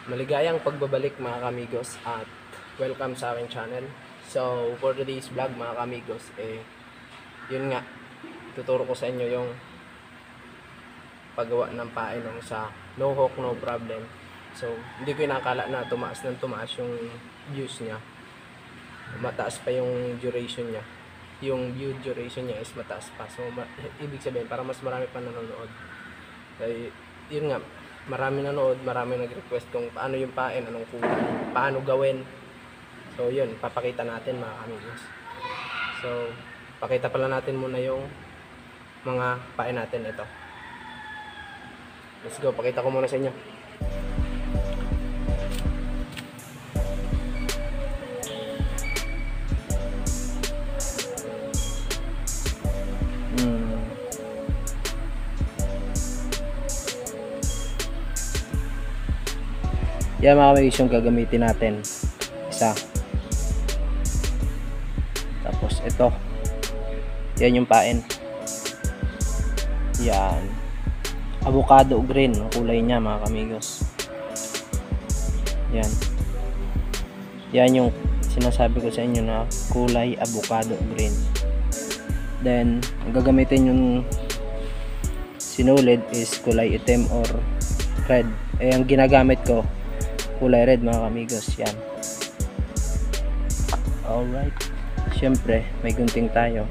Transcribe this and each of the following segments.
Maligayang pagbabalik mga kamigos at welcome sa aking channel. So for today's vlog mga kamigos, yun nga, tuturo ko sa inyo yung paggawa ng painong sa no hook no problem. So hindi ko inakala na tumaas ng tumaas yung views niya, mataas pa yung duration niya, yung view duration niya is mataas pa. So ibig sabihin para mas marami pa nanonood. Yun nga, marami nanood, marami nag-request kung paano yung pain, anong kulay, paano gawin. So yun, papakita natin mga amigos. So pakita pala natin muna yung mga pain natin. Ito, let's go, pakita ko muna sa inyo. Yan mga kamigos yung gagamitin natin. Isa. Tapos ito. Yan yung pain. Yan. Avocado green ang kulay niya mga kamigos. Yan. Yan yung sinasabi ko sa inyo na kulay avocado green. Then, ang gagamitin yung sinulid is kulay itim or red. Ang ginagamit ko kulay red mga kamigos. Yan. Alright. Siyempre may gunting tayo,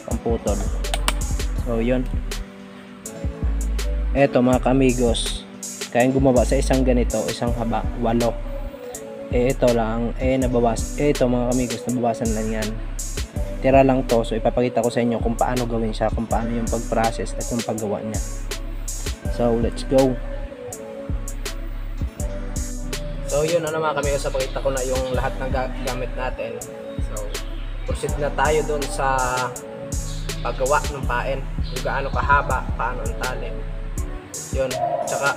pamputol. So yun. Eto mga kamigos, kayang gumawa sa isang ganito, isang haba 8. Ito lang nabawas. Ito mga kamigos, nabawasan lang yan. Tira lang to. So ipapakita ko sa inyo kung paano gawin siya, kung paano yung pag-process at yung paggawa niya. So let's go. So yun mga kamigos, napakita ko na yung lahat ng gamit natin. So proceed na tayo dun sa paggawa ng pain, kung gaano kahaba, paano ang tali. Yun, tsaka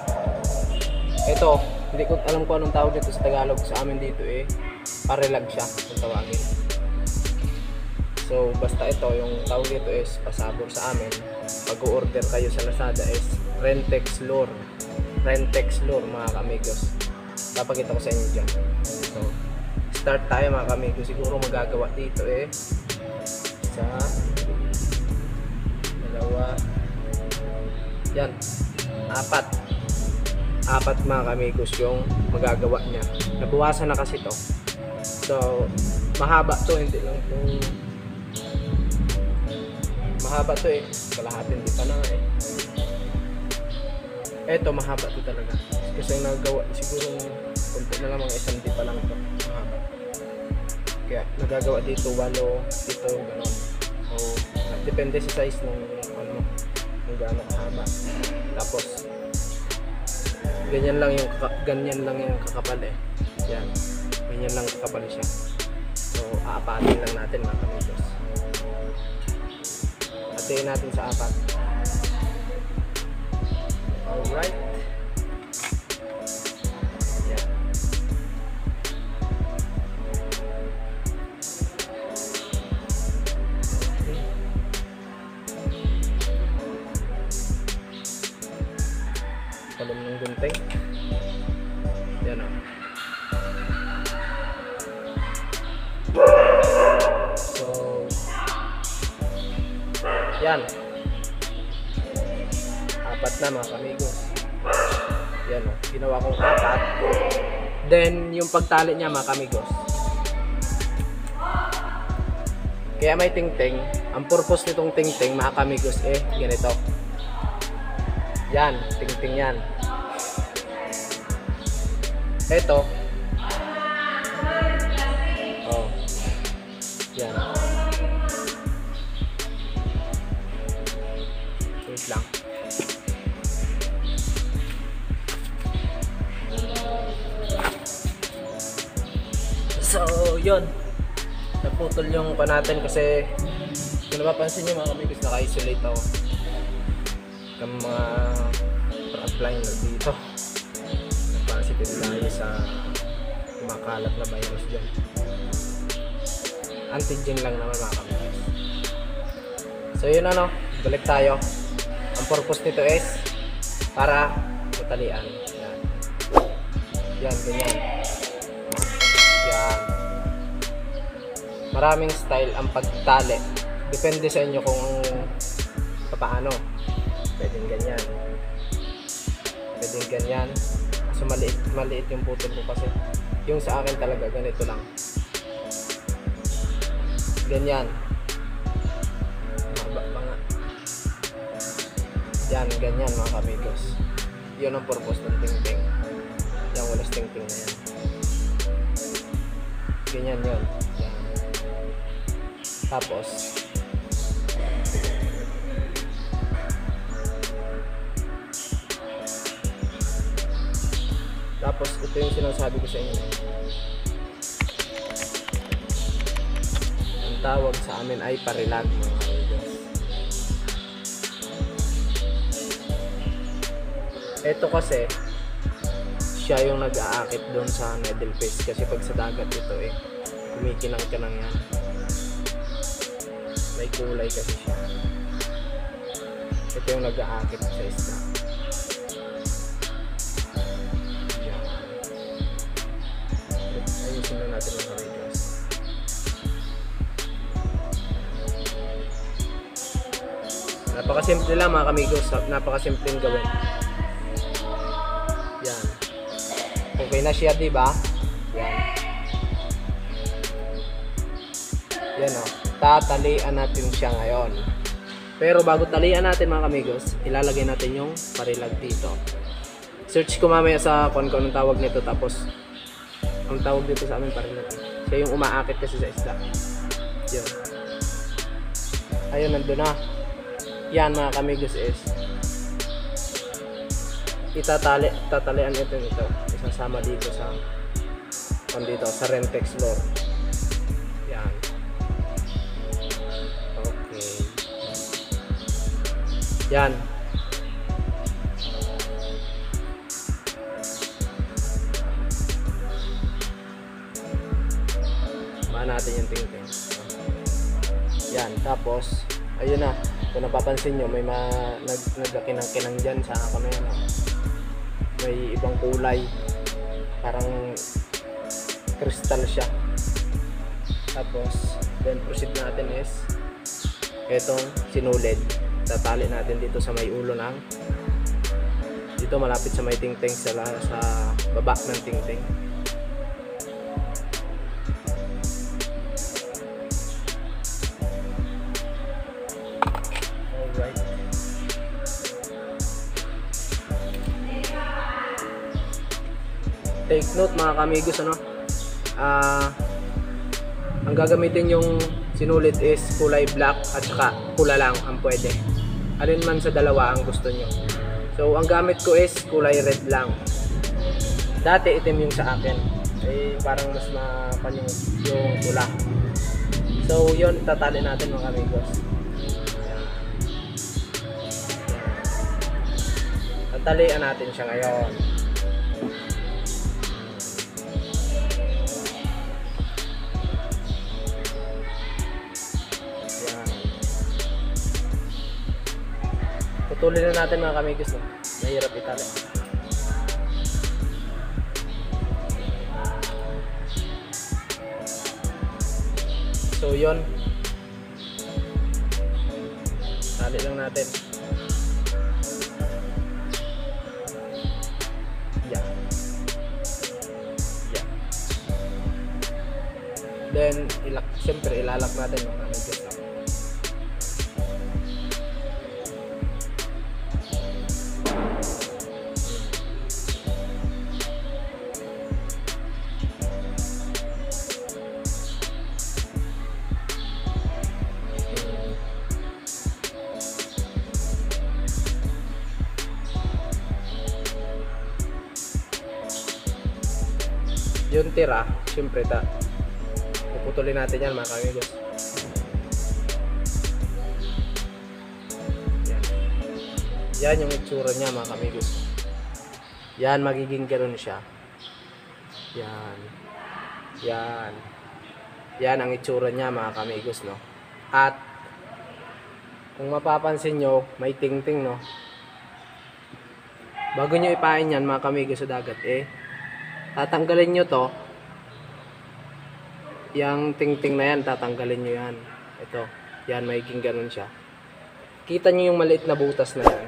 ito, hindi ko alam kung anong tawag dito sa Tagalog. Sa amin dito parilag siya kung tawagin. So basta ito, yung tawag dito is pasabor sa amin. Pag-order kayo sa Lazada is Rentex Lure mga kamigos. Papakita ko sa inyo dyan. So start tayo mga kamigos. Siguro magagawa dito sa dalawa, yan, apat mga kamigos yung magagawa niya. Nabawasan na kasi to. So mahaba to, hindi lang to mahaba to kalahati, hindi pa na eto mahaba to talaga kasi yung nagawa siguro konti na lang, mga isang di pa lang to mahaba, kaya nagagawa dito 8, dito gano'n. So depende sa size ng kung gaano kahaba. Tapos ganyan lang yung kakapal yan, ganyan lang kakapal siya. So aapatin lang natin mga kamigos. Hatiin natin sa 4. Alright. Yan. Palom ng gunting. Yan o. So yan, 4 na mga kamigos. Yan o, ginawa kong 4. Then yung pagtali niya mga kamigos, kaya may tingting. Ang purpose nitong tingting mga kamigos ganito. Yan, tingting yan. Ito yan. Wait lang. So yun, naputol yung pa natin kasi kung napapansin nyo mga kamigos, naka-isolate ako ng mga front line na dito. Nagpositive tayo sa kumakalat na virus dyan. Antigen lang naman mga kamigos. So yun balik tayo. Ang purpose nito is para matalian. Yan. Yan, ganyan. Yan. Maraming style ang pagtali. Depende sa inyo kung paano. Pwedeng ganyan. Pwedeng ganyan. Kaso maliit yung putol ko kasi. Yung sa akin talaga ganito lang. Ganyan. Mahaba pa nga. Yan, ganyan mga kamigos. Yun ang purpose ng tingting. Yung walas tingting na yan. Ganyan yun. Yan. Tapos ito yung sinasabi ko sa inyo. Ang tawag sa amin ay parilag mga kamigos. Ito kasi siya yung nag-aakit doon sa needle face kasi pag sa dagat ito kumikinang-kinang yan. May kulay kasi siya. Ito yung nag-aakit sa isda. Yan. Ayusin lang natin mga kamigos. Napakasimple lang mga kamigos. Napakasimpleng gawin. Yan. Okay na siya, diba? Yan. Yan o. Tatalian natin siya ngayon. Pero bago talian natin mga kamigos, ilalagay natin yung parilag dito. Search ko mamaya sa kung anong tawag nito. Tapos, ang tawag dito sa amin parilag. Siya yung umaakit kasi sa isda. Yun. Ayun, nandun na. Yan mga kamigos is tatalian ito. Isasama dito sa Rentex lure. Yan. Okay. Yan. Samahan natin yung tingting. Yan. Tapos, ayun na. Kung napapansin nyo, may nagkakinang-kinang dyan sa kamera. May ibang kulay. Parang crystal siya. Tapos, then proceed natin is itong sinulid. Tatali natin dito sa may ulo ng dito malapit sa may tingting sa baba ng tingting. Alright. Take note mga kamigos, ang gagamitin yung sinulit is kulay black at saka pula lang ang pwede. Alin man sa dalawa ang gusto nyo. So ang gamit ko is kulay red lang. Dati itim yung sa akin. Parang mas mapan yung pula. So yun, tatali natin mga amigos. Tatalian natin siya ngayon. Putulin na natin mga kamigos. Mahirap itali. So yun, tali lang natin. Yeah. Then siyempre ilalak natin mga kamigos. Yung tira, syempre puputulin natin yan mga kamigos. Yan yung itsura niya mga kamigos. Yan, magiging ganoon siya. Yan ang itsura niya mga kamigos, no. At kung mapapansin nyo, may tingting, no. Bago nyo ipain yan mga kamigos sa dagat, tatanggalin nyo to. Yang ting-ting na yan, tatanggalin nyo yan. Ito, yan, magiging ganun siya. Kita nyo yung maliit na butas na yan.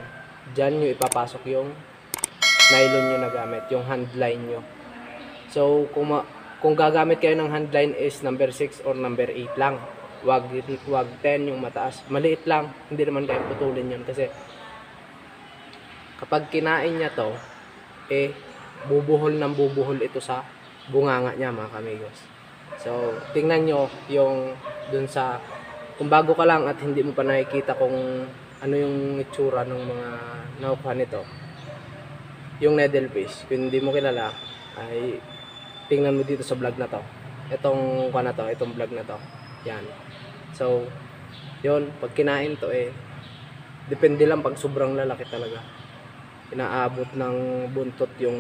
Diyan nyo ipapasok yung nylon nyo na gamit, yung handline nyo. So, kung gagamit kayo ng handline is number 6 or number 8 lang. Wag 10 yung mataas. Maliit lang, hindi naman kayo putulin yun. Kasi, kapag kinain niya to, bubuhol ng bubuhol ito sa bunganga niya, mga kamigos. So, tingnan nyo yung dun sa, kung bago ka lang at hindi mo pa nakikita kung ano yung itsura ng mga nakukuha nito, yung needlefish, kung hindi mo kilala, ay tingnan mo dito sa vlog na to. Itong vlog na to. Yan. So, yun, pag kinain to depende lang pag sobrang lalaki talaga. Inaabot ng buntot yung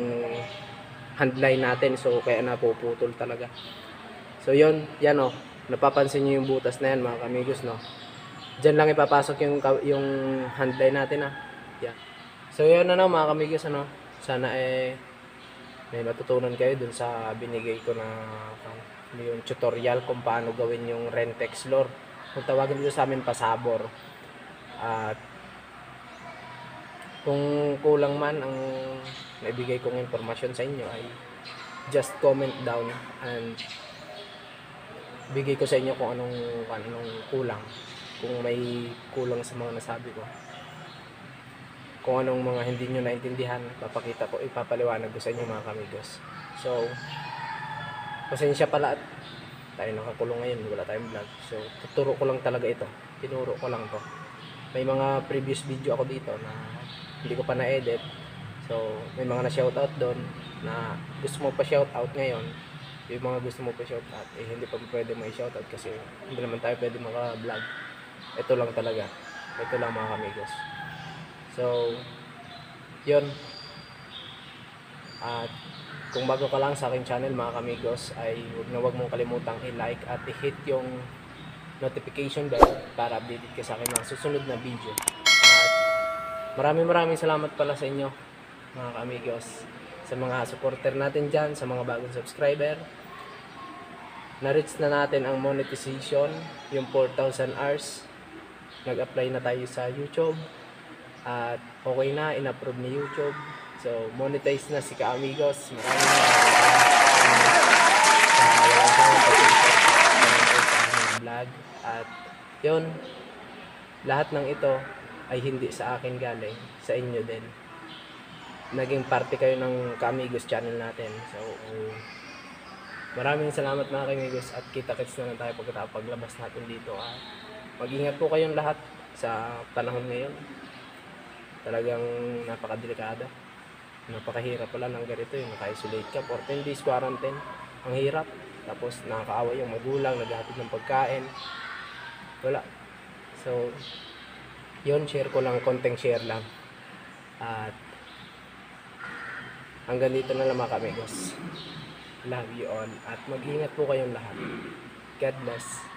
handline natin, so kaya napuputol talaga. So yun, yan napapansin niyo yung butas na yan, mga kamigos, no? Diyan lang ipapasok yung handline natin, yeah. So yun, mga kamigos, sana may matutunan kayo dun sa binigay ko na yung tutorial kung paano gawin yung Rentex lure. Kung tawagin dito sa amin, pasabor. At kung kulang man ang naibigay kong informasyon sa inyo, ay just comment down and bigay ko sa inyo kung anong kulang. Kung may kulang sa mga nasabi ko, kung anong mga hindi nyo naintindihan, ipapaliwanag ko sa inyo, mga kamigos. So, pasensya pala at tayo nakakulong ngayon, wala tayong vlog. So, tuturo ko lang talaga ito. Tinuro ko lang to. May mga previous video ako dito na hindi ko pa na-edit. So, may mga na-shoutout doon na gusto mo pa shoutout ngayon. Yung mga gusto mo pa shoutout, hindi pa pwede may shoutout kasi hindi naman tayo pwede maka-vlog. Ito lang talaga. Ito lang, mga kamigos. So, yun. At kung bago ka lang sa aking channel, mga kamigos, ay huwag mong kalimutang i-like at i-hit yung notification bell para updated ka sa aking mga susunod na video. At maraming salamat pala sa inyo, mga kamigos, sa mga supporter natin dyan, sa mga bagong subscriber. Na-reach na natin ang monetization, yung 4,000 hours. Nag-apply na tayo sa YouTube. At okay na, in-approve ni YouTube. So, monetize na si Ka-Amigos. Maraming vlog. At yun, lahat ng ito ay hindi sa akin galing, sa inyo din. Naging parte kayo ng Ka-Amigos channel natin. So, maraming salamat, mga Ka-Amigos, at kita-kits na lang tayo paglabas natin dito. Mag-ingat po kayong lahat sa panahon ngayon. Talagang napakadelikado. Napakahirap pala ng ganito, yung naka-isolate ka, 14 days quarantine. Ang hirap. Tapos nakakaawa yung magulang, naghahatid ng pagkain. Wala. So, yun, share ko lang, konting share lang. At hanggang dito na lang, mga Ka-Amigos. Love you all. At mag-ingat po kayong lahat. God bless.